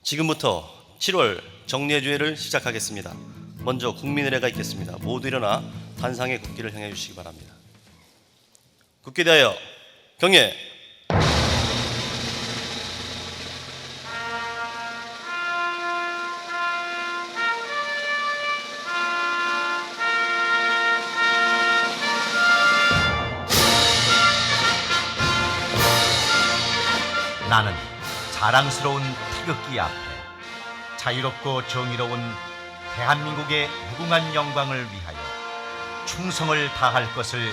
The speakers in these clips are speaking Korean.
지금부터 7월 정례주회를 시작하겠습니다. 먼저 국민의례가 있겠습니다. 모두 일어나 단상의 국기를 향해 주시기 바랍니다. 국기에 대하여 경례. 나는 자랑스러운 태극기 앞에 자유롭고 정의로운 대한민국의 무궁한 영광을 위하여 충성을 다할 것을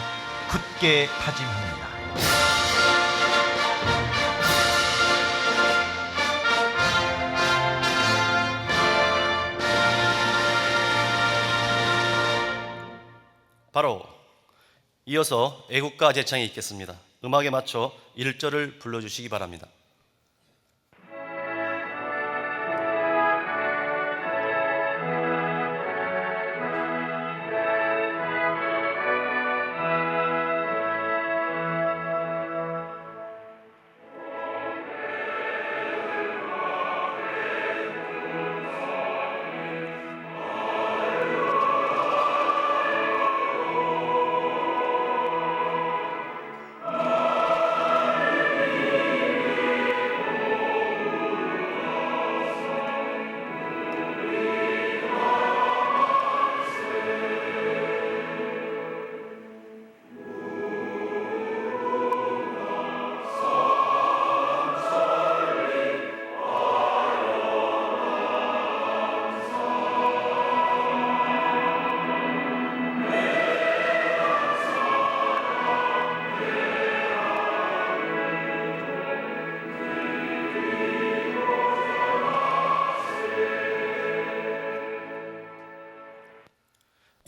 굳게 다짐합니다. 바로 이어서 애국가 제창이 있겠습니다. 음악에 맞춰 1절을 불러주시기 바랍니다.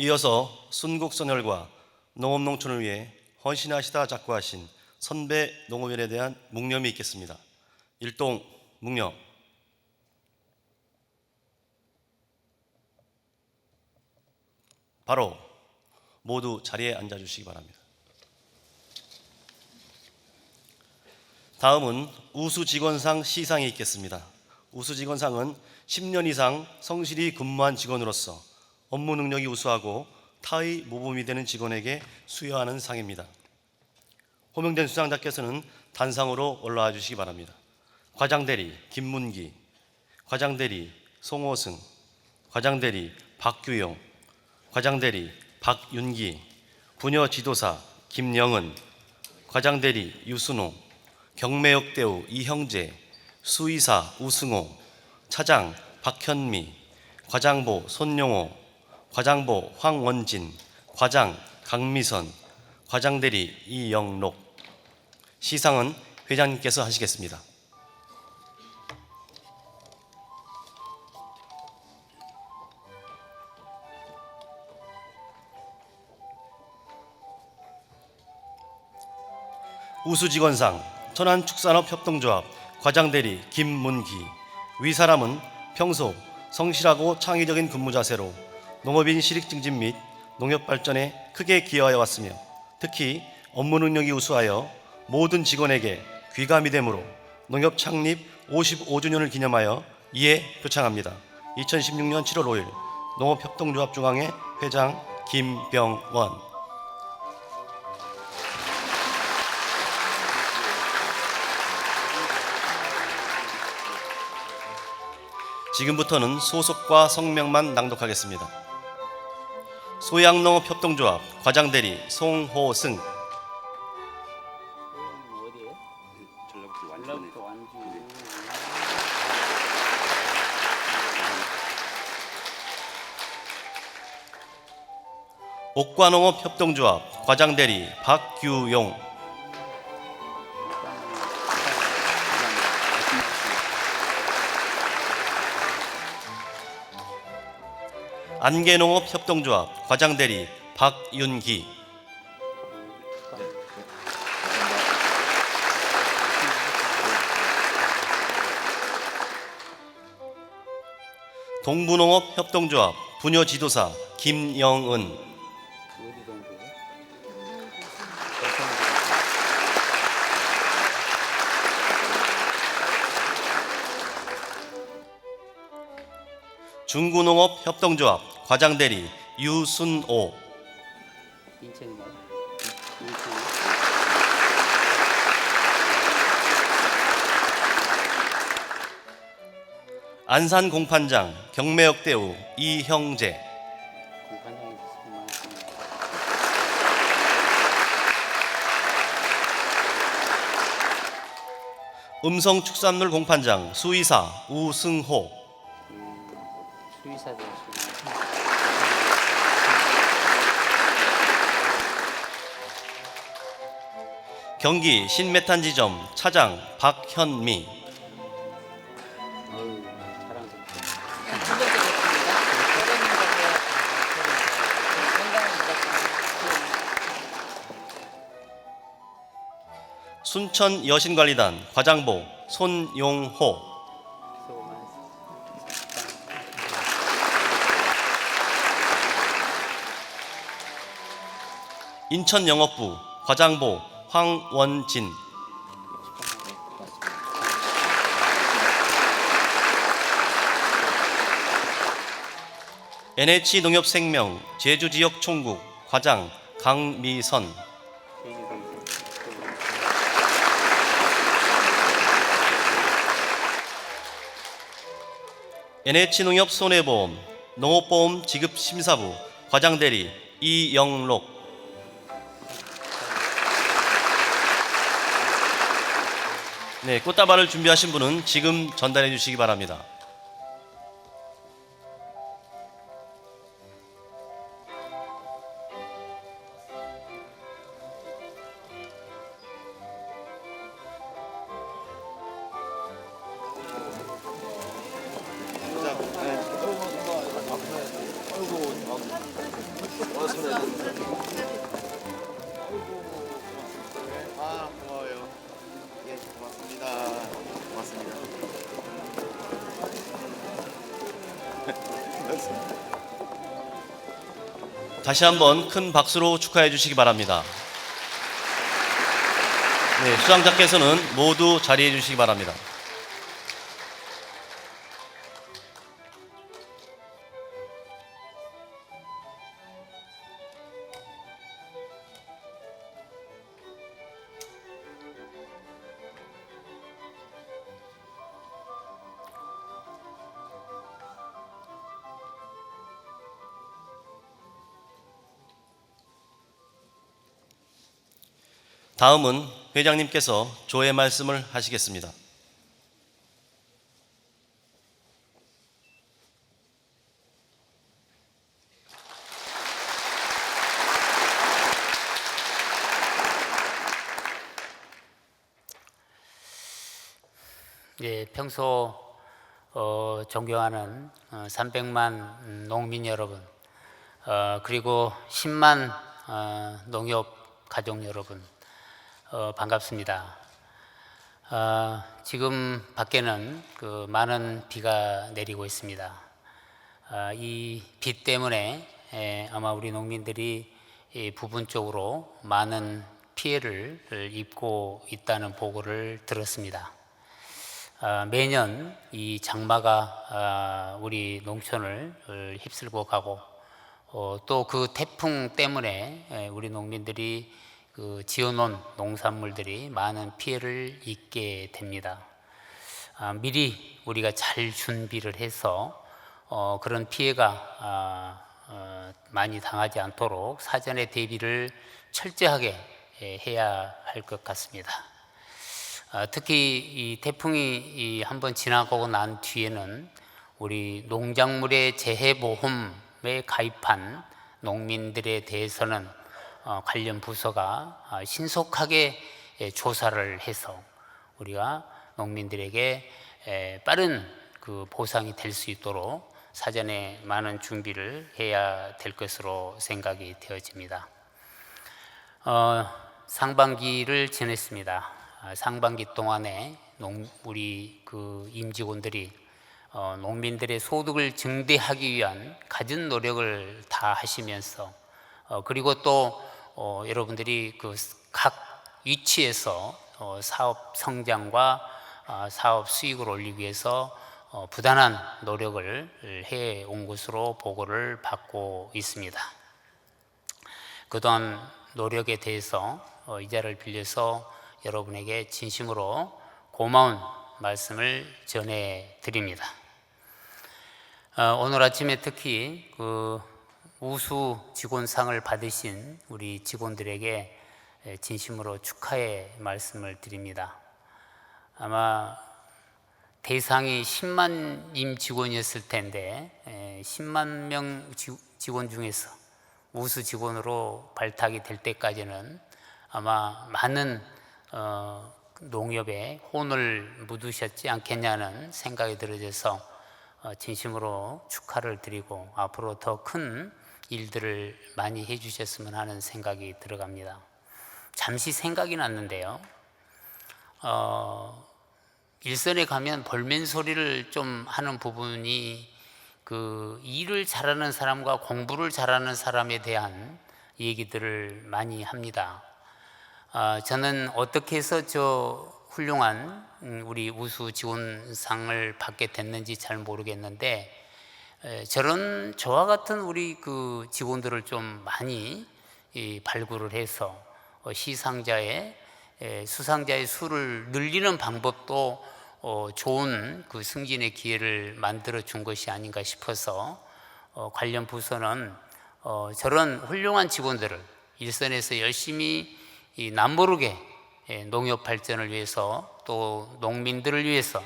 이어서 순국선열과 농업농촌을 위해 헌신하시다 작고하신 선배 농업인에 대한 묵념이 있겠습니다. 일동 묵념. 바로 모두 자리에 앉아주시기 바랍니다. 다음은 우수직원상 시상이 있겠습니다. 우수직원상은 10년 이상 성실히 근무한 직원으로서 업무 능력이 우수하고 타의 모범이 되는 직원에게 수여하는 상입니다. 호명된 수상자께서는 단상으로 올라와 주시기 바랍니다. 과장대리 김문기, 과장대리 송호승, 과장대리 박규용, 과장대리 박윤기, 부녀지도사 김영은, 과장대리 유순호, 경매역대우 이형재, 수의사 우승호, 차장 박현미, 과장보 손용호, 과장보 황원진, 과장 강미선, 과장대리 이영록. 시상은 회장님께서 하시겠습니다. 우수직원상 천안축산업협동조합 과장대리 김문기. 위사람은 평소 성실하고 창의적인 근무 자세로 농업인 실익 증진 및 농업 발전에 크게 기여하여 왔으며 특히 업무 능력이 우수하여 모든 직원에게 귀감이 되므로 농협 창립 55주년을 기념하여 이에 표창합니다. 2016년 7월 5일 농업협동조합 중앙회 회장 김병원. 지금부터는 소속과 성명만 낭독하겠습니다. 소양농업협동조합 과장대리 송호승. 옥과농업협동조합 과장대리 박규용. 안개농업협동조합 과장대리 박윤기. 동부농업협동조합 부녀지도사 김영은. 중구농업협동조합 과장대리 유순오, 인천이요. 인천. 안산공판장 경매역대우 이형재, 공판장에서 수고 많았습니다. 음성축산물 공판장 수의사 우승호, 수의사들 수고 경기 신메탄지점 차장 박현미, 어우 자랑스럽다. 두 번째 됐습니다. 건강을 순천 여신관리단 과장보 손용호, 수고 많았습니다. 인천영업부 과장보 황원진, NH농협생명 제주지역 총국 과장 강미선, NH농협 손해보험 농업보험 지급심사부 과장대리 이영록, 네, 꽃다발을 준비하신 분은 지금 전달해 주시기 바랍니다. 아, 고마워요. 예, 고맙습니다. 고맙습니다. 다시 한번 큰 박수로 축하해 주시기 바랍니다. 네, 수상자께서는 모두 자리해 주시기 바랍니다. 다음은 회장님께서 조회 말씀을 하시겠습니다. 예, 평소 존경하는 300만 농민 여러분, 그리고 10만 농협 가족 여러분, 반갑습니다. 지금 밖에는 많은 비가 내리고 있습니다. 이 비 때문에 아마 우리 농민들이 부분적으로 많은 피해를 입고 있다는 보고를 들었습니다. 매년 이 장마가 우리 농촌을 휩쓸고 가고 또 그 태풍 때문에 우리 농민들이 지어놓은 농산물들이 많은 피해를 입게 됩니다. 미리 우리가 잘 준비를 해서 그런 피해가 많이 당하지 않도록 사전에 대비를 철저하게 해야 할 것 같습니다. 특히 이 태풍이 한번 지나가고 난 뒤에는 우리 농작물의 재해보험에 가입한 농민들에 대해서는 관련 부서가 신속하게 조사를 해서 우리가 농민들에게 빠른 보상이 될 수 있도록 사전에 많은 준비를 해야 될 것으로 생각이 되어집니다. 상반기를 지냈습니다. 상반기 동안에 우리 임직원들이 농민들의 소득을 증대하기 위한 갖은 노력을 다 하시면서 그리고 또 여러분들이 각 위치에서 사업 성장과 사업 수익을 올리기 위해서 부단한 노력을 해온 것으로 보고를 받고 있습니다. 그동안 노력에 대해서 이 자리를 빌려서 여러분에게 진심으로 고마운 말씀을 전해드립니다. 오늘 아침에 특히 그 우수 직원상을 받으신 우리 직원들에게 진심으로 축하의 말씀을 드립니다. 아마 대상이 10만 임직원이었을 텐데 10만 명 직원 중에서 우수 직원으로 발탁이 될 때까지는 아마 많은 농협에 혼을 묻으셨지 않겠냐는 생각이 들어져서 진심으로 축하를 드리고 앞으로 더 큰 일들을 많이 해주셨으면 하는 생각이 들어갑니다. 잠시 생각이 났는데요. 일선에 가면 볼멘 소리를 좀 하는 부분이 그 일을 잘하는 사람과 공부를 잘하는 사람에 대한 얘기들을 많이 합니다. 저는 어떻게 해서 저 훌륭한 우리 우수 직원상을 받게 됐는지 잘 모르겠는데 저런 저와 같은 우리 그 직원들을 좀 많이 발굴을 해서 시상자의 수상자의 수를 늘리는 방법도 좋은 그 승진의 기회를 만들어 준 것이 아닌가 싶어서 관련 부서는 저런 훌륭한 직원들을 일선에서 열심히 남모르게 농업 발전을 위해서 또 농민들을 위해서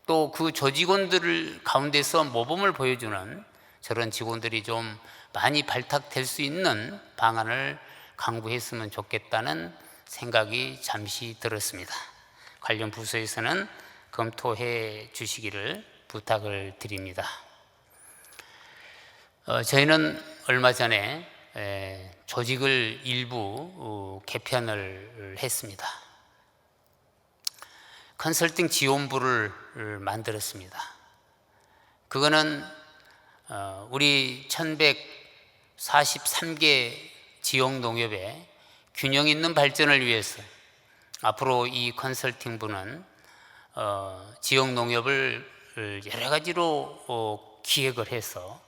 또 그 조직원들 가운데서 모범을 보여주는 저런 직원들이 좀 많이 발탁될 수 있는 방안을 강구했으면 좋겠다는 생각이 잠시 들었습니다. 관련 부서에서는 검토해 주시기를 부탁을 드립니다. 저희는 얼마 전에 조직을 일부 개편을 했습니다. 컨설팅 지원부를 만들었습니다. 그거는 우리 1143개 지역 농협의 균형 있는 발전을 위해서 앞으로 이 컨설팅부는 지역 농협을 여러 가지로 기획을 해서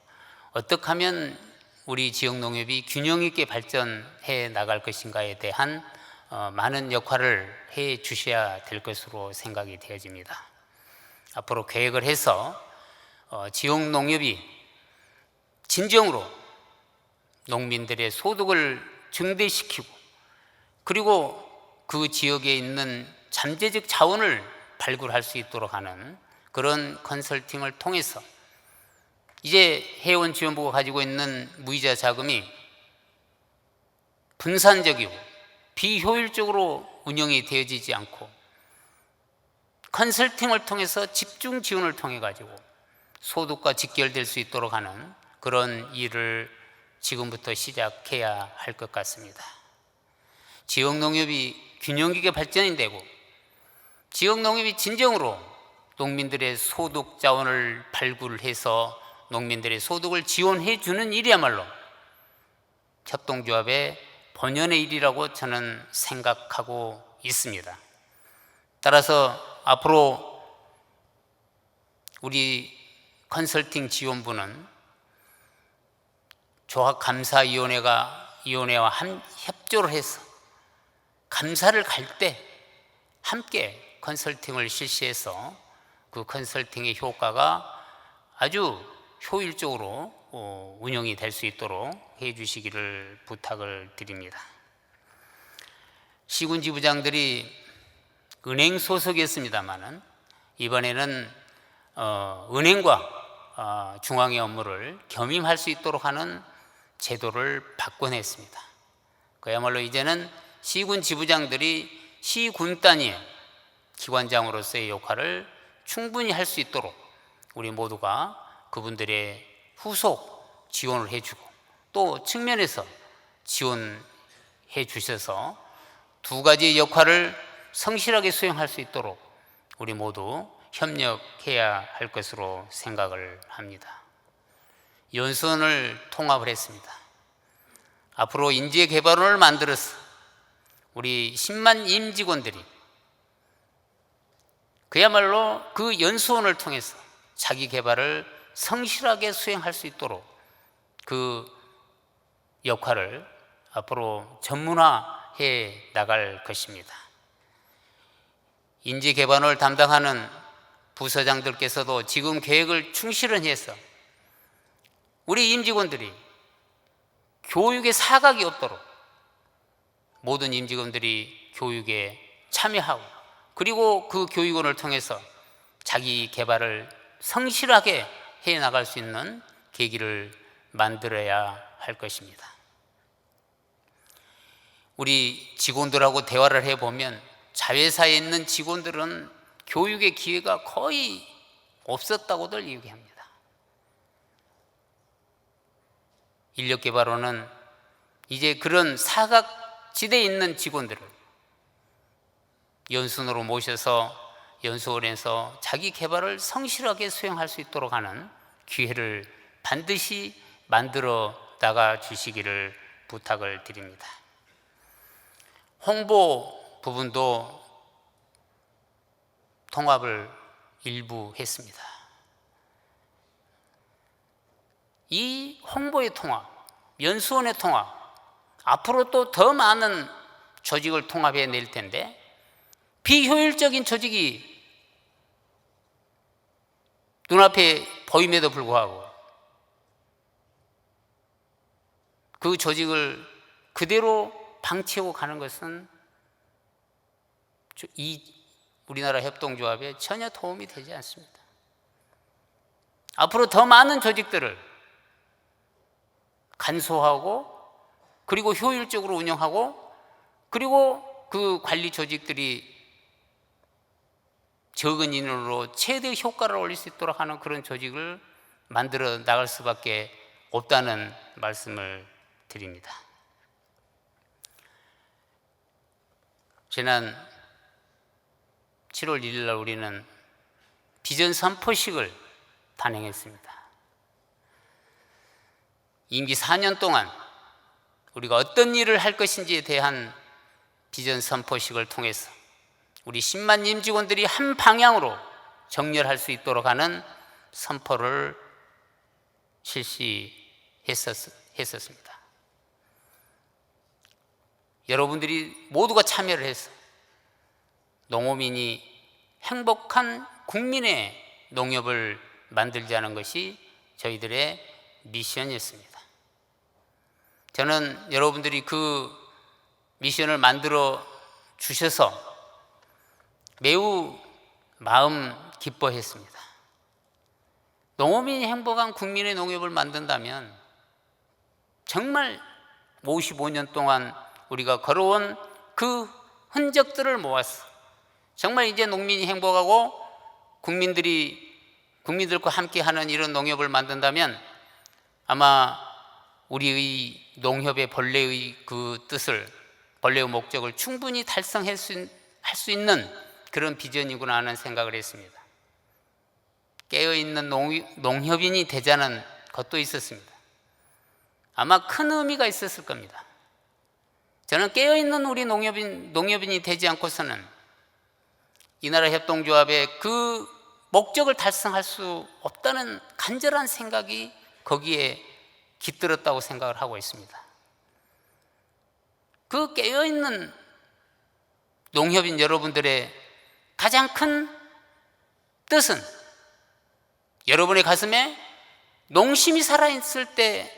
어떻게 하면 우리 지역 농협이 균형 있게 발전해 나갈 것인가에 대한 많은 역할을 해 주셔야 될 것으로 생각이 되어집니다. 앞으로 계획을 해서 지역 농협이 진정으로 농민들의 소득을 증대시키고 그리고 그 지역에 있는 잠재적 자원을 발굴할 수 있도록 하는 그런 컨설팅을 통해서 이제 해원지원부가 가지고 있는 무이자 자금이 분산적이고 비효율적으로 운영이 되어지지 않고 컨설팅을 통해서 집중 지원을 통해 가지고 소득과 직결될 수 있도록 하는 그런 일을 지금부터 시작해야 할 것 같습니다. 지역 농협이 균형 있게 발전이 되고 지역 농협이 진정으로 농민들의 소득 자원을 발굴해서 농민들의 소득을 지원해 주는 일이야말로 협동조합의 본연의 일이라고 저는 생각하고 있습니다. 따라서 앞으로 우리 컨설팅 지원부는 조합감사위원회와 협조를 해서 감사를 갈 때 함께 컨설팅을 실시해서 그 컨설팅의 효과가 아주 효율적으로 운영이 될 수 있도록 해 주시기를 부탁을 드립니다. 시군지부장들이 은행 소속이었습니다마는 이번에는 은행과 중앙의 업무를 겸임할 수 있도록 하는 제도를 바꿔냈습니다. 그야말로 이제는 시군 지부장들이 시군 단위의 기관장으로서의 역할을 충분히 할 수 있도록 우리 모두가 그분들의 후속 지원을 해주고 또 측면에서 지원해 주셔서 두 가지 역할을 성실하게 수행할 수 있도록 우리 모두 협력해야 할 것으로 생각을 합니다. 연수원을 통합을 했습니다. 앞으로 인재개발원을 만들어서 우리 10만 임직원들이 그야말로 그 연수원을 통해서 자기 개발을 성실하게 수행할 수 있도록 그 역할을 앞으로 전문화해 나갈 것입니다. 인재 개발을 담당하는 부서장들께서도 지금 계획을 충실히 해서 우리 임직원들이 교육에 사각이 없도록 모든 임직원들이 교육에 참여하고, 그리고 그 교육원을 통해서 자기 개발을 성실하게 해 나갈 수 있는 계기를 만들어야 할 것입니다. 우리 직원들하고 대화를 해보면 자회사에 있는 직원들은 교육의 기회가 거의 없었다고들 얘기합니다. 인력개발원은 이제 그런 사각지대에 있는 직원들을 연수원으로 모셔서 연수원에서 자기 개발을 성실하게 수행할 수 있도록 하는 기회를 반드시 만들어 나가 주시기를 부탁을 드립니다. 홍보 부분도 통합을 일부 했습니다. 이 홍보의 통합, 연수원의 통합, 앞으로 또 더 많은 조직을 통합해 낼 텐데 비효율적인 조직이 눈앞에 보임에도 불구하고 그 조직을 그대로 방치하고 가는 것은 이 우리나라 협동조합에 전혀 도움이 되지 않습니다. 앞으로 더 많은 조직들을 간소하고 그리고 효율적으로 운영하고, 그리고 그 관리 조직들이 적은 인원으로 최대 효과를 올릴 수 있도록 하는 그런 조직을 만들어 나갈 수밖에 없다는 말씀을 드립니다. 지난 7월 1일 날 우리는 비전 선포식을 단행했습니다. 임기 4년 동안 우리가 어떤 일을 할 것인지에 대한 비전 선포식을 통해서 우리 10만 임직원들이 한 방향으로 정렬할 수 있도록 하는 선포를 실시했었습니다. 여러분들이 모두가 참여를 해서 농어민이 행복한 국민의 농협을 만들자는 것이 저희들의 미션이었습니다. 저는 여러분들이 그 미션을 만들어 주셔서 매우 마음 기뻐했습니다. 농어민이 행복한 국민의 농협을 만든다면 정말 55년 동안 우리가 걸어온 그 흔적들을 모아서 정말 이제 농민이 행복하고 국민들과 함께하는 이런 농협을 만든다면 아마 우리의 농협의 본래의 그 뜻을, 본래의 목적을 충분히 달성할 수 있는 그런 비전이구나 하는 생각을 했습니다. 깨어있는 농협인이 되자는 것도 있었습니다. 아마 큰 의미가 있었을 겁니다. 저는 깨어있는 우리 농협인이 되지 않고서는 이 나라 협동조합의 그 목적을 달성할 수 없다는 간절한 생각이 거기에 깃들었다고 생각을 하고 있습니다. 그 깨어있는 농협인 여러분들의 가장 큰 뜻은 여러분의 가슴에 농심이 살아있을 때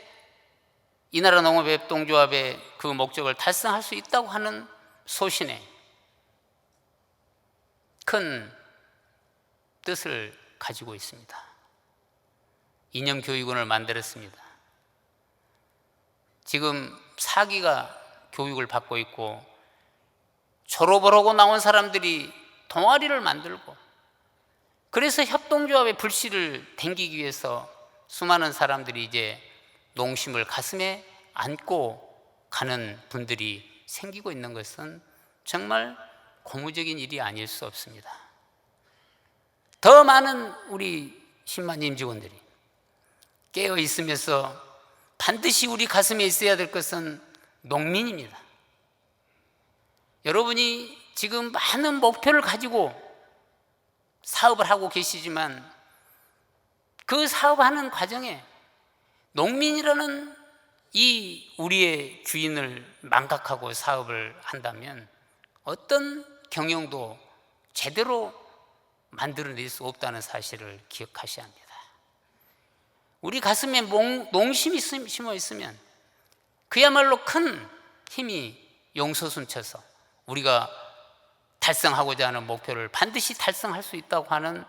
이 나라 농업협동조합의 그 목적을 달성할 수 있다고 하는 소신에 큰 뜻을 가지고 있습니다. 이념교육원을 만들었습니다. 지금 4기가 교육을 받고 있고 졸업을 하고 나온 사람들이 동아리를 만들고, 그래서 협동조합의 불씨를 댕기기 위해서 수많은 사람들이 이제 농심을 가슴에 안고 가는 분들이 생기고 있는 것은 정말 고무적인 일이 아닐 수 없습니다. 더 많은 우리 10만 임직원들이 깨어 있으면서 반드시 우리 가슴에 있어야 될 것은 농민입니다. 여러분이 지금 많은 목표를 가지고 사업을 하고 계시지만 그 사업하는 과정에 농민이라는 이 우리의 주인을 망각하고 사업을 한다면 어떤 경영도 제대로 만들어낼 수 없다는 사실을 기억하셔야 합니다. 우리 가슴에 농심이 심어 있으면 그야말로 큰 힘이 용서숨쳐서 우리가 달성하고자 하는 목표를 반드시 달성할 수 있다고 하는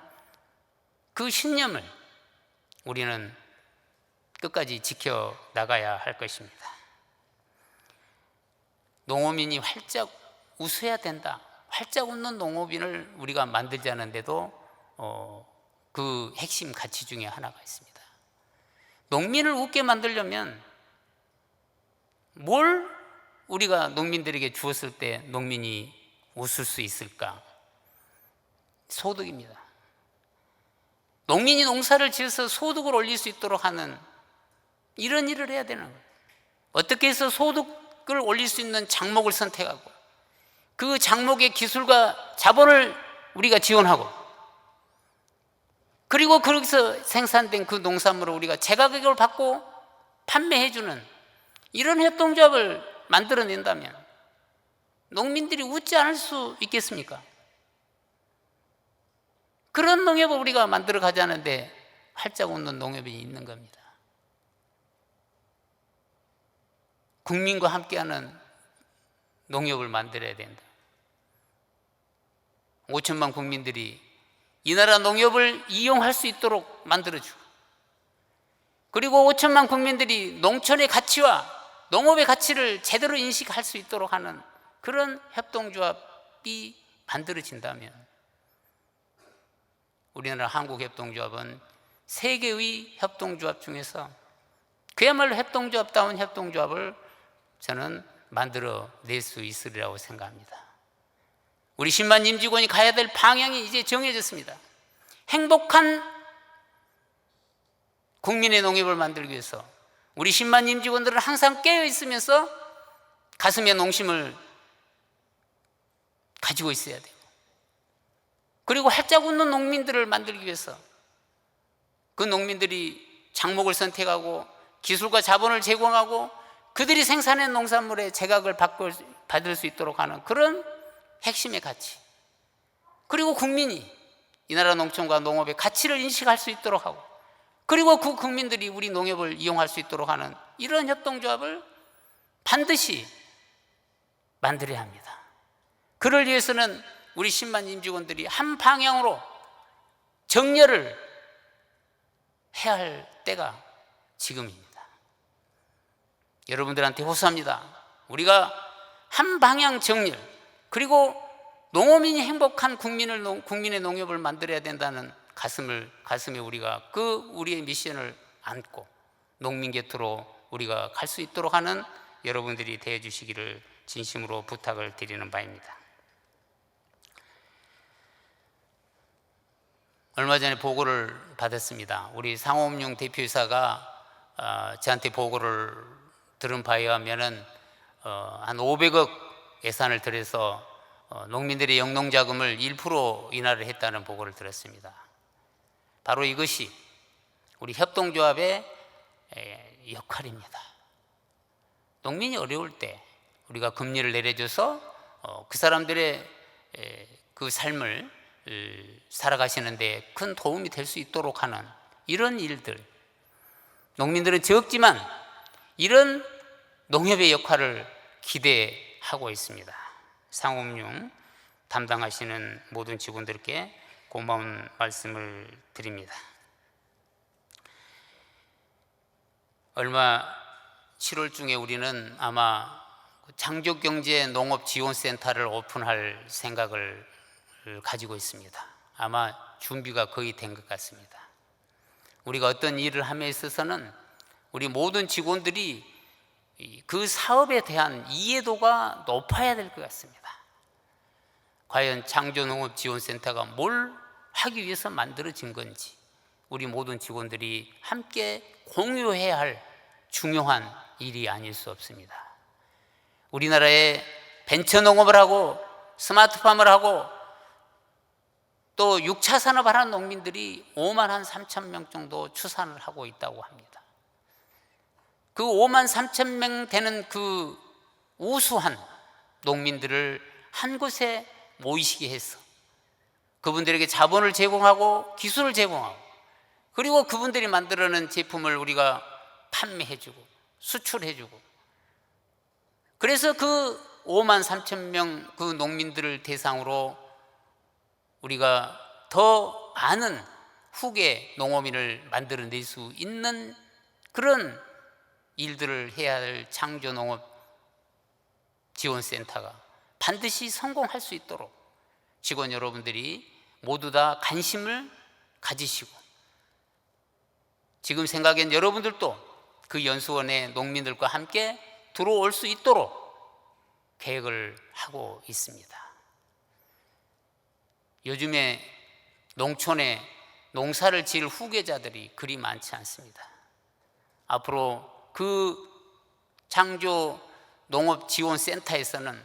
그 신념을 우리는 끝까지 지켜나가야 할 것입니다. 농업인이 활짝 웃어야 된다. 활짝 웃는 농업인을 우리가 만들자는데도 그 핵심 가치 중에 하나가 있습니다. 농민을 웃게 만들려면 뭘 우리가 농민들에게 주었을 때 농민이 웃을 수 있을까? 소득입니다. 농민이 농사를 지어서 소득을 올릴 수 있도록 하는 이런 일을 해야 되는 거예요. 어떻게 해서 소득을 올릴 수 있는 작목을 선택하고 그 작목의 기술과 자본을 우리가 지원하고 그리고 거기서 생산된 그 농산물을 우리가 제가격을 받고 판매해주는 이런 협동조합을 만들어낸다면 농민들이 웃지 않을 수 있겠습니까? 그런 농협을 우리가 만들어 가자는데 활짝 웃는 농협이 있는 겁니다. 국민과 함께하는 농협을 만들어야 된다. 5천만 국민들이 이 나라 농협을 이용할 수 있도록 만들어주고 그리고 5천만 국민들이 농촌의 가치와 농업의 가치를 제대로 인식할 수 있도록 하는 그런 협동조합이 만들어진다면 우리나라 한국협동조합은 세계의 협동조합 중에서 그야말로 협동조합다운 협동조합을 저는 만들어낼 수 있으리라고 생각합니다. 우리 10만 임직원이 가야 될 방향이 이제 정해졌습니다. 행복한 국민의 농협을 만들기 위해서 우리 10만 임직원들은 항상 깨어 있으면서 가슴에 농심을 가지고 있어야 돼요. 그리고 활짝 웃는 농민들을 만들기 위해서 그 농민들이 작목을 선택하고 기술과 자본을 제공하고 그들이 생산한 농산물의 제각을 받을 수 있도록 하는 그런 핵심의 가치, 그리고 국민이 이 나라 농촌과 농업의 가치를 인식할 수 있도록 하고 그리고 그 국민들이 우리 농협을 이용할 수 있도록 하는 이런 협동조합을 반드시 만들어야 합니다. 그를 위해서는 우리 10만 임직원들이 한 방향으로 정렬을 해야 할 때가 지금입니다. 여러분들한테 호소합니다. 우리가 한 방향 정렬, 그리고 농어민이 행복한 국민의 농협을 만들어야 된다는 가슴에 우리가 우리의 미션을 안고 농민 곁으로 우리가 갈 수 있도록 하는 여러분들이 되어 주시기를 진심으로 부탁을 드리는 바입니다. 얼마 전에 보고를 받았습니다. 우리 상호업용 대표이사가 저한테 보고를 들은 바에 의하면은 한 500억 예산을 들여서 농민들의 영농자금을 1% 인하를 했다는 보고를 들었습니다. 바로 이것이 우리 협동조합의 역할입니다. 농민이 어려울 때 우리가 금리를 내려줘서 그 사람들의 그 삶을 살아가시는데 큰 도움이 될 수 있도록 하는 이런 일들, 농민들은 적지만 이런 농협의 역할을 기대하고 있습니다. 상업용 담당하시는 모든 직원들께 고마운 말씀을 드립니다. 얼마 7월 중에 우리는 아마 장족경제 농업지원센터를 오픈할 생각을 가지고 있습니다. 아마 준비가 거의 된 것 같습니다. 우리가 어떤 일을 함에 있어서는 우리 모든 직원들이 그 사업에 대한 이해도가 높아야 될 것 같습니다. 과연 창조농업지원센터가 뭘 하기 위해서 만들어진 건지 우리 모든 직원들이 함께 공유해야 할 중요한 일이 아닐 수 없습니다. 우리나라에 벤처농업을 하고 스마트팜을 하고 또 6차 산업을 하는 농민들이 5만 3천 명 정도 추산을 하고 있다고 합니다. 그 5만 3천 명 되는 그 우수한 농민들을 한 곳에 모이시게 해서 그분들에게 자본을 제공하고 기술을 제공하고, 그리고 그분들이 만들어낸 제품을 우리가 판매해주고 수출해주고, 그래서 그 5만 3천 명 그 농민들을 대상으로 우리가 더 많은 후계 농어민을 만들어낼 수 있는 그런 일들을 해야 할 창조농업지원센터가 반드시 성공할 수 있도록 직원 여러분들이 모두 다 관심을 가지시고, 지금 생각엔 여러분들도 그 연수원에 농민들과 함께 들어올 수 있도록 계획을 하고 있습니다. 요즘에 농촌에 농사를 지을 후계자들이 그리 많지 않습니다. 앞으로 그 창조농업지원센터에서는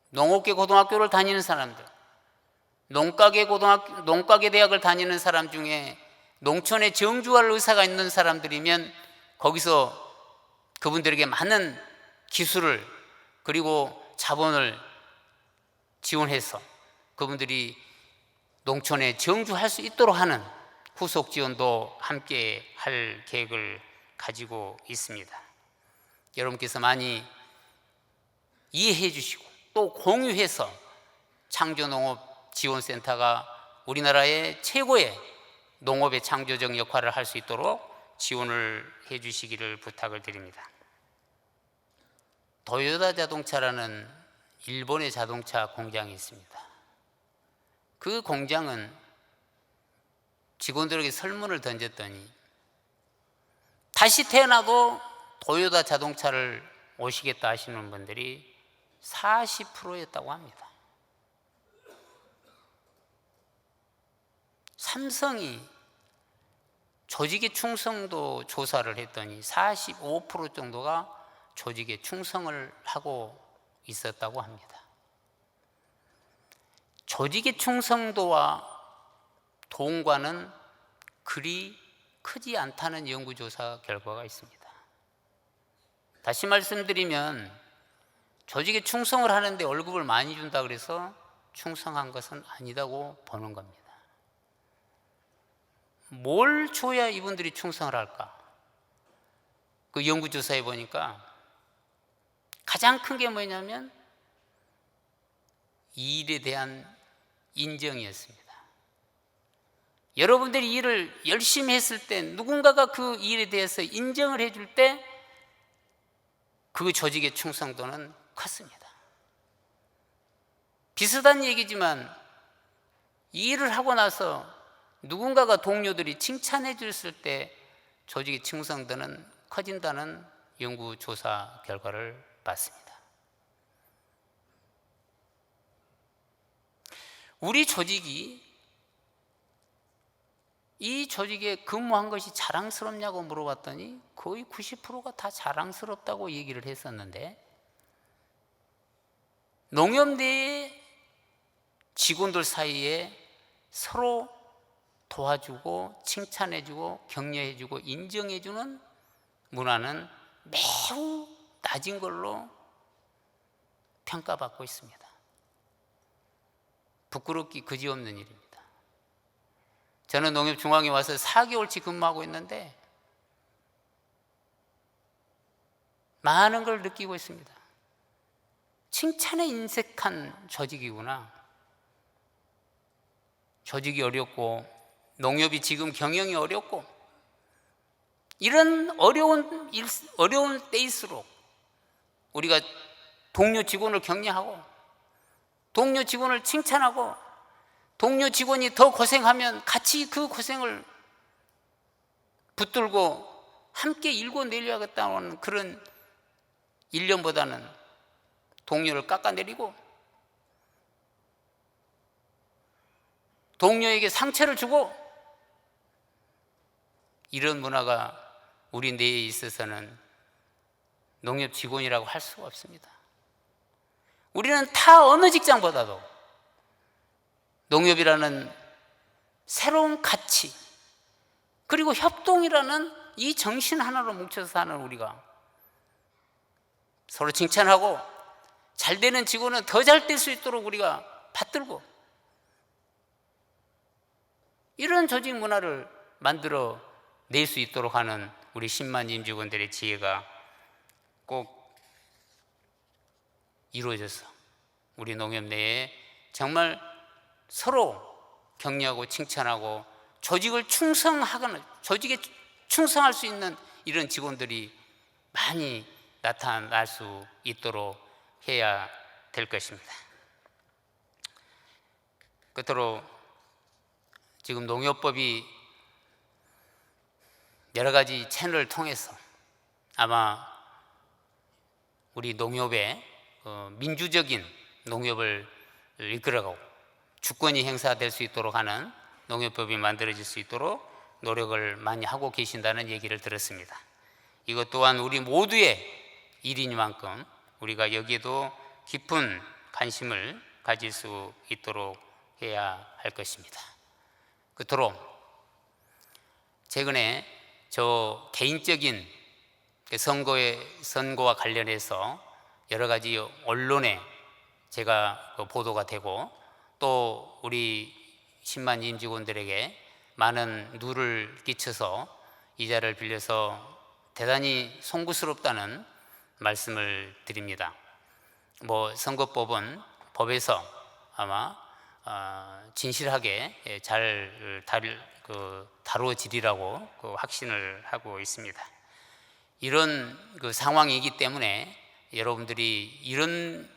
농업계 고등학교를 다니는 사람들, 농가계 대학을 다니는 사람 중에 농촌에 정주할 의사가 있는 사람들이면 거기서 그분들에게 많은 기술을 그리고 자본을 지원해서 그분들이 농촌에 정주할 수 있도록 하는 후속 지원도 함께 할 계획을 가지고 있습니다. 여러분께서 많이 이해해 주시고 또 공유해서 창조농업지원센터가 우리나라의 최고의 농업의 창조적 역할을 할 수 있도록 지원을 해 주시기를 부탁을 드립니다. 도요타 자동차라는 일본의 자동차 공장이 있습니다. 그 공장은 직원들에게 설문을 던졌더니 다시 태어나도 도요타 자동차를 오시겠다 하시는 분들이 40%였다고 합니다. 삼성이 조직의 충성도 조사를 했더니 45% 정도가 조직에 충성을 하고 있었다고 합니다. 조직의 충성도와 돈과는 그리 크지 않다는 연구조사 결과가 있습니다. 다시 말씀드리면 조직에 충성을 하는데 월급을 많이 준다 그래서 충성한 것은 아니다고 보는 겁니다. 뭘 줘야 이분들이 충성을 할까? 그 연구조사에 보니까 가장 큰 게 뭐냐면 이 일에 대한 인정이었습니다. 여러분들이 일을 열심히 했을 때 누군가가 그 일에 대해서 인정을 해줄 때 그 조직의 충성도는 컸습니다. 비슷한 얘기지만 이 일을 하고 나서 누군가가 동료들이 칭찬해 줬을 때 조직의 충성도는 커진다는 연구조사 결과를 봤습니다. 우리 조직이 이 조직에 근무한 것이 자랑스럽냐고 물어봤더니 거의 90%가 다 자랑스럽다고 얘기를 했었는데, 농협 내의 직원들 사이에 서로 도와주고 칭찬해주고 격려해주고 인정해주는 문화는 매우 낮은 걸로 평가받고 있습니다. 부끄럽기 그지없는 일입니다. 저는 농협중앙에 와서 4개월치 근무하고 있는데 많은 걸 느끼고 있습니다. 칭찬에 인색한 조직이구나. 조직이 어렵고 농협이 지금 경영이 어렵고 이런 어려운 때일수록 우리가 동료 직원을 격려하고 동료 직원을 칭찬하고 동료 직원이 더 고생하면 같이 그 고생을 붙들고 함께 일궈내려야겠다는 그런 일념보다는 동료를 깎아내리고 동료에게 상처를 주고 이런 문화가 우리 내에 있어서는 농협 직원이라고 할 수가 없습니다. 우리는 타 어느 직장보다도 농협이라는 새로운 가치, 그리고 협동이라는 이 정신 하나로 뭉쳐서 사는 우리가 서로 칭찬하고 잘 되는 직원은 더 잘 될 수 있도록 우리가 받들고 이런 조직 문화를 만들어 낼 수 있도록 하는 우리 10만 임직원들의 지혜가 꼭 이루어져서 우리 농협 내에 정말 서로 격려하고 칭찬하고 조직을 충성하거나 조직에 충성할 수 있는 이런 직원들이 많이 나타날 수 있도록 해야 될 것입니다. 끝으로 지금 농협법이 여러 가지 채널을 통해서 아마 우리 농협의 민주적인 농협을 이끌어가고 주권이 행사될 수 있도록 하는 농협법이 만들어질 수 있도록 노력을 많이 하고 계신다는 얘기를 들었습니다. 이것 또한 우리 모두의 일이니만큼 우리가 여기에도 깊은 관심을 가질 수 있도록 해야 할 것입니다. 끝으로 최근에 저 개인적인 선거와 관련해서 여러 가지 언론에 제가 보도가 되고 또 우리 10만 임직원들에게 많은 누를 끼쳐서 이 자리를 빌려서 대단히 송구스럽다는 말씀을 드립니다. 선거법은 법에서 아마 진실하게 잘 다루어지리라고 확신을 하고 있습니다. 이런 상황이기 때문에 여러분들이 이런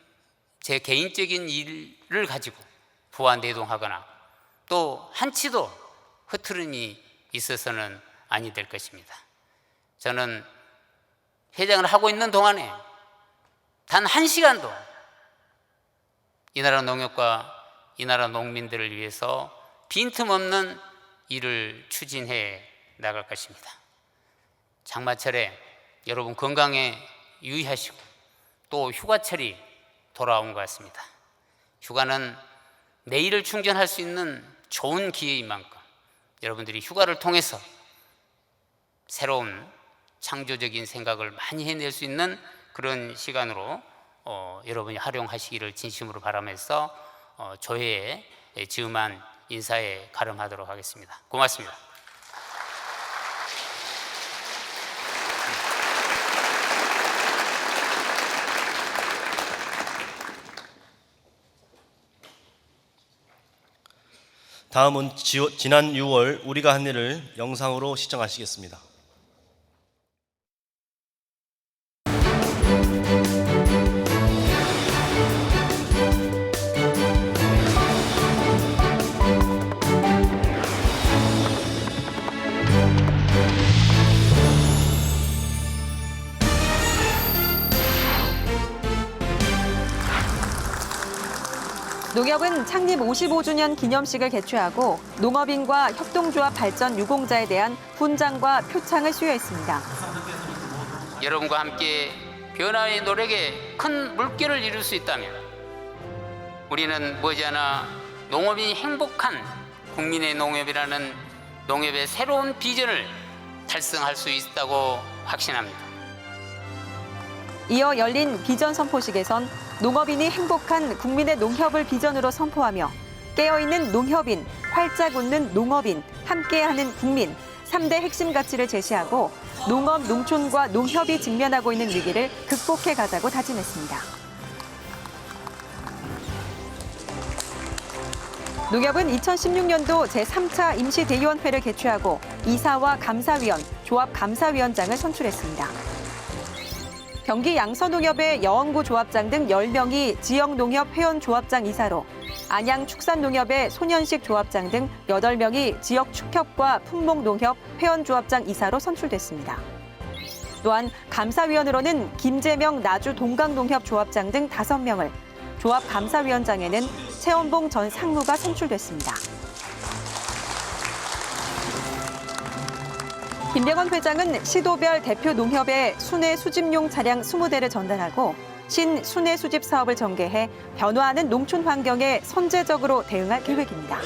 제 개인적인 일을 가지고 부안대동하거나 또 한치도 흐트름이 있어서는 아니 될 것입니다. 저는 회장을 하고 있는 동안에 단 1시간도 이 나라 농협과 이 나라 농민들을 위해서 빈틈없는 일을 추진해 나갈 것입니다. 장마철에 여러분 건강에 유의하시고 또 휴가철이 돌아온 것 같습니다. 휴가는 내일을 충전할 수 있는 좋은 기회인 만큼 여러분들이 휴가를 통해서 새로운 창조적인 생각을 많이 해낼 수 있는 그런 시간으로 여러분이 활용하시기를 진심으로 바라면서 조회의 즈음한 인사에 가름하도록 하겠습니다. 고맙습니다. 다음은 지난 6월 우리가 한 일을 영상으로 시청하시겠습니다. 농협은 창립 55주년 기념식을 개최하고 농업인과 협동조합 발전 유공자에 대한 훈장과 표창을 수여했습니다. 여러분과 함께 변화의 노력에 큰 물결을 이룰 수 있다면 우리는 머지않아 농업이 행복한 국민의 농협이라는 농협의 새로운 비전을 달성할 수 있다고 확신합니다. 이어 열린 비전 선포식에선 농업인이 행복한 국민의 농협을 비전으로 선포하며 깨어있는 농협인, 활짝 웃는 농업인, 함께하는 국민 3대 핵심 가치를 제시하고 농업, 농촌과 농협이 직면하고 있는 위기를 극복해 가자고 다짐했습니다. 농협은 2016년도 제3차 임시대의원회를 개최하고 이사와 감사위원, 조합감사위원장을 선출했습니다. 경기 양서농협의 여원구 조합장 등 10명이 지역농협 회원조합장 이사로, 안양축산농협의 소년식 조합장 등 8명이 지역축협과 품목농협 회원조합장 이사로 선출됐습니다. 또한 감사위원으로는 김재명 나주 동강농협 조합장 등 5명을, 조합감사위원장에는 최원봉 전 상무가 선출됐습니다. 김병원 회장은 시도별 대표 농협에 순회 수집용 차량 20대를 전달하고 신순회 수집 사업을 전개해 변화하는 농촌 환경에 선제적으로 대응할 계획입니다.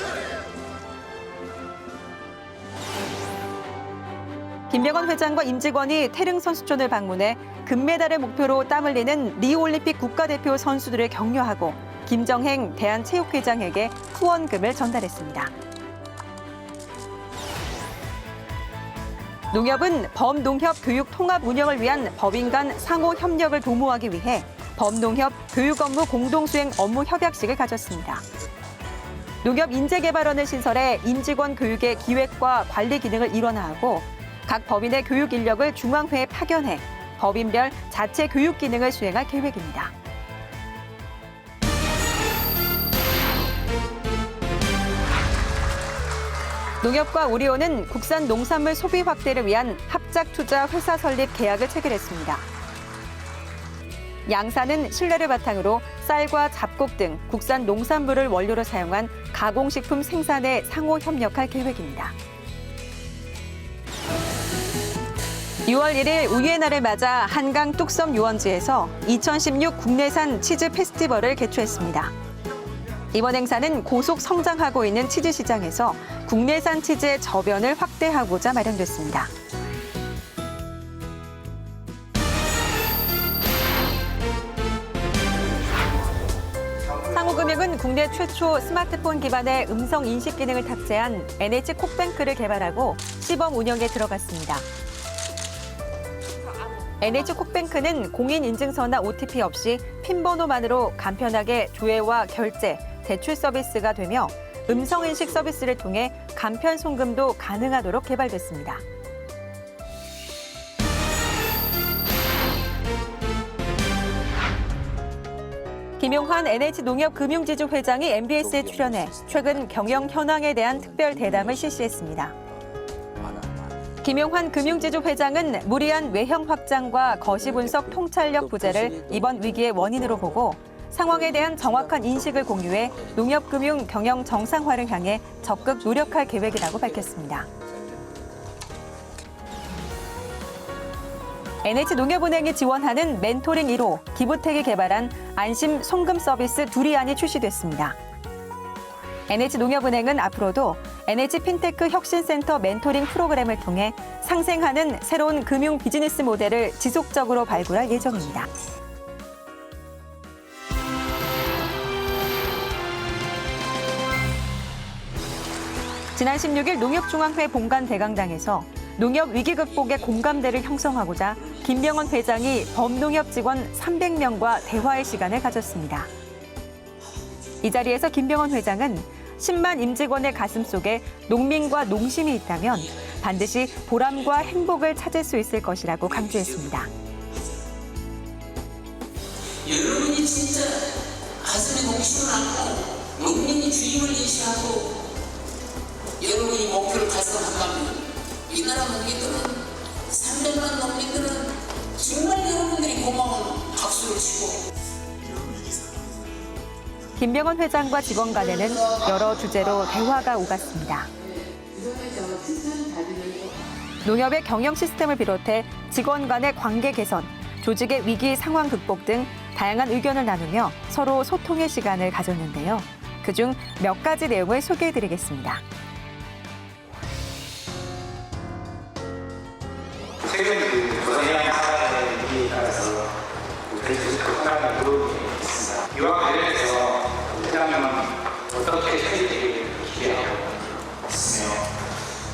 김병원 회장과 임직원이 태릉 선수촌을 방문해 금메달을 목표로 땀 흘리는 리우올림픽 국가대표 선수들을 격려하고 김정행 대한체육회장에게 후원금을 전달했습니다. 농협은 범농협 교육 통합 운영을 위한 법인 간 상호 협력을 도모하기 위해 범농협 교육 업무 공동수행 업무 협약식을 가졌습니다. 농협 인재개발원을 신설해 임직원 교육의 기획과 관리 기능을 일원화하고 각 법인의 교육 인력을 중앙회에 파견해 법인별 자체 교육 기능을 수행할 계획입니다. 농협과 우리온은 국산 농산물 소비 확대를 위한 합작 투자 회사 설립 계약을 체결했습니다. 양사는 신뢰를 바탕으로 쌀과 잡곡 등 국산 농산물을 원료로 사용한 가공식품 생산에 상호 협력할 계획입니다. 6월 1일 우유의 날을 맞아 한강 뚝섬 유원지에서 2016 국내산 치즈 페스티벌을 개최했습니다. 이번 행사는 고속 성장하고 있는 치즈 시장에서 국내산 치즈의 저변을 확대하고자 마련됐습니다. 상호금융은 국내 최초 스마트폰 기반의 음성 인식 기능을 탑재한 NH콕뱅크를 개발하고 시범 운영에 들어갔습니다. NH콕뱅크는 공인인증서나 OTP 없이 핀 번호만으로 간편하게 조회와 결제, 대출 서비스가 되며 음성인식 서비스를 통해 간편 송금도 가능하도록 개발됐습니다. 김용환 NH농협금융지주 회장이 MBS에 출연해 최근 경영 현황에 대한 특별 대담을 실시했습니다. 김용환 금융지주 회장은 무리한 외형 확장과 거시 분석 통찰력 부재를 이번 위기의 원인으로 보고 상황에 대한 정확한 인식을 공유해 농협금융 경영 정상화를 향해 적극 노력할 계획이라고 밝혔습니다. NH농협은행이 지원하는 멘토링 1호 기부텍이 개발한 안심 송금 서비스 두리안이 출시됐습니다. NH농협은행은 앞으로도 NH핀테크 혁신센터 멘토링 프로그램을 통해 상생하는 새로운 금융 비즈니스 모델을 지속적으로 발굴할 예정입니다. 지난 16일 농협중앙회 본관 대강당에서 농협 위기 극복의 공감대를 형성하고자 김병원 회장이 범농협 직원 300명과 대화의 시간을 가졌습니다. 이 자리에서 김병원 회장은 10만 임직원의 가슴 속에 농민과 농심이 있다면 반드시 보람과 행복을 찾을 수 있을 것이라고 강조했습니다. 여러분이 진짜 가슴에 농심을 안고 농민이 주임을 예시하고 여러분이 목표를 달성한다면 이 나라 농민들은 300만 농민들은 정말 여러분들이 고마운 박수를 치고 김병원 회장과 직원 간에는 여러 주제로 대화가 오갔습니다. 농협의 경영 시스템을 비롯해 직원 간의 관계 개선, 조직의 위기 상황 극복 등 다양한 의견을 나누며 서로 소통의 시간을 가졌는데요. 그중 몇 가지 내용을 소개해드리겠습니다. 최근 고생한 사람의 위기에 따라서 저희 조직도 상당히 어려움이 있습니다. 이와 관련해서 회장님은 어떻게 처리되기를 기대하고 있으며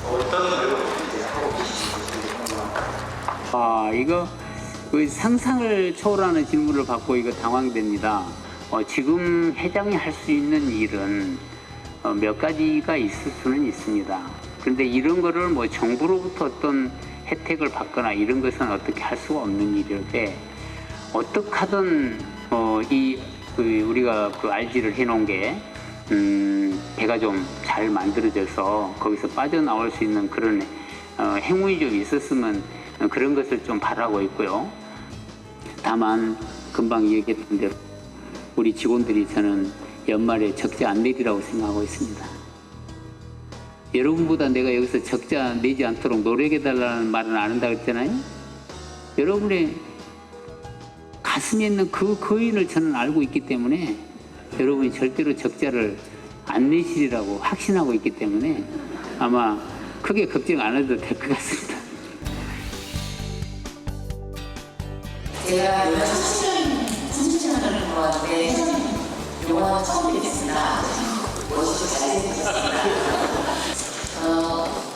어떤 노력을 이제 하고 계신지 궁금합니다. 이거 상상을 초월하는 질문을 받고 이거 당황됩니다. 지금 회장이 할 수 있는 일은 몇 가지가 있을 수는 있습니다. 그런데 이런 거를 뭐 정부로부터 어떤 혜택을 받거나 이런 것은 어떻게 할 수가 없는 일인데 어떻게 하든 우리가 그 RG를 해놓은 게 배가 좀 잘 만들어져서 거기서 빠져나올 수 있는 그런 행운이 좀 있었으면 그런 것을 좀 바라고 있고요. 다만 금방 얘기했던 대로 우리 직원들이 저는 연말에 적자 안 내리라고 생각하고 있습니다. 여러분보다 내가 여기서 적자 내지 않도록 노력해달라는 말은 안 한다고 했잖아요. 여러분의 가슴 가슴에 있는 그 거인을 저는 알고 있기 때문에 여러분이 절대로 적자를 안 내시리라고 확신하고 있기 때문에 아마 크게 걱정 안 해도 될 것 같습니다. 제가 요즘 30년 생활을 해보았는데 회장님 영화 처음 뵙겠습니다. 멋있고 잘생겼습니다.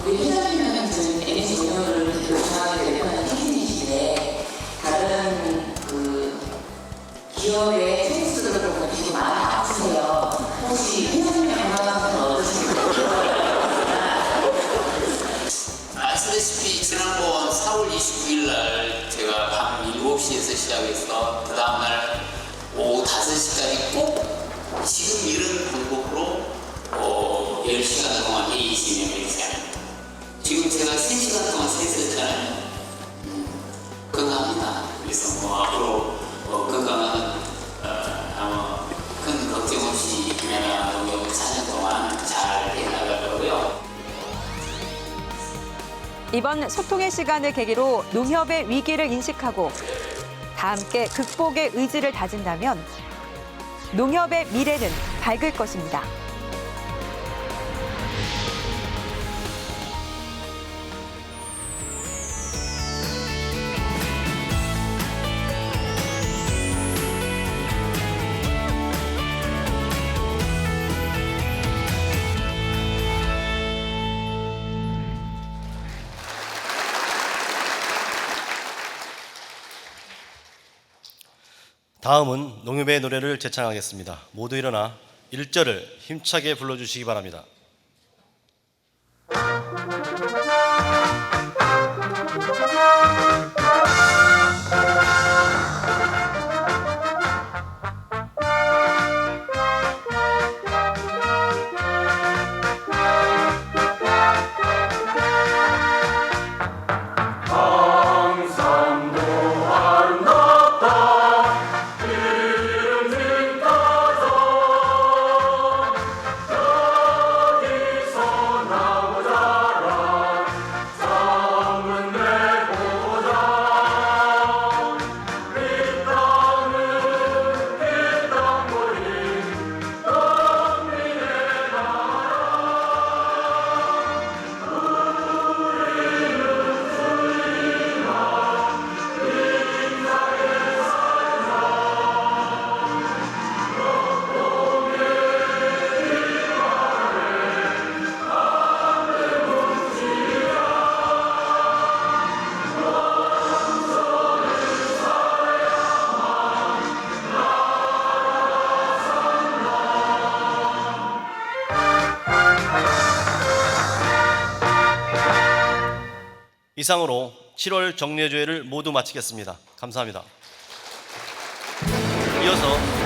우리 회장님은 지금 NH 농협을 운영하게 되는 혁신이신데 다른 그 기업의 세입수들을 보면 되게 많이 아프세요. 혹시 회장님의 건강은 어떠신가요? 아시다시피 지난번 4월 29일 날 제가 밤 7시에서 시작해서 그 다음날 오후 5시까지 꼭 지금 이런 방법으로 10시간 동안 회의 진행을 했잖아요. 지금 제가 3시간 동안 세수했잖아요. 건강합니다. 그래서 뭐 앞으로 건강은 아마 큰 걱정 없이 김연아 농협 4년 동안 잘 해나갈 거고요. 이번 소통의 시간을 계기로 농협의 위기를 인식하고 다 함께 극복의 의지를 다진다면 농협의 미래는 밝을 것입니다. 다음은 농협의 노래를 제창하겠습니다. 모두 일어나 1절을 힘차게 불러주시기 바랍니다. 이상으로 7월 정례조회를 모두 마치겠습니다. 감사합니다. 이어서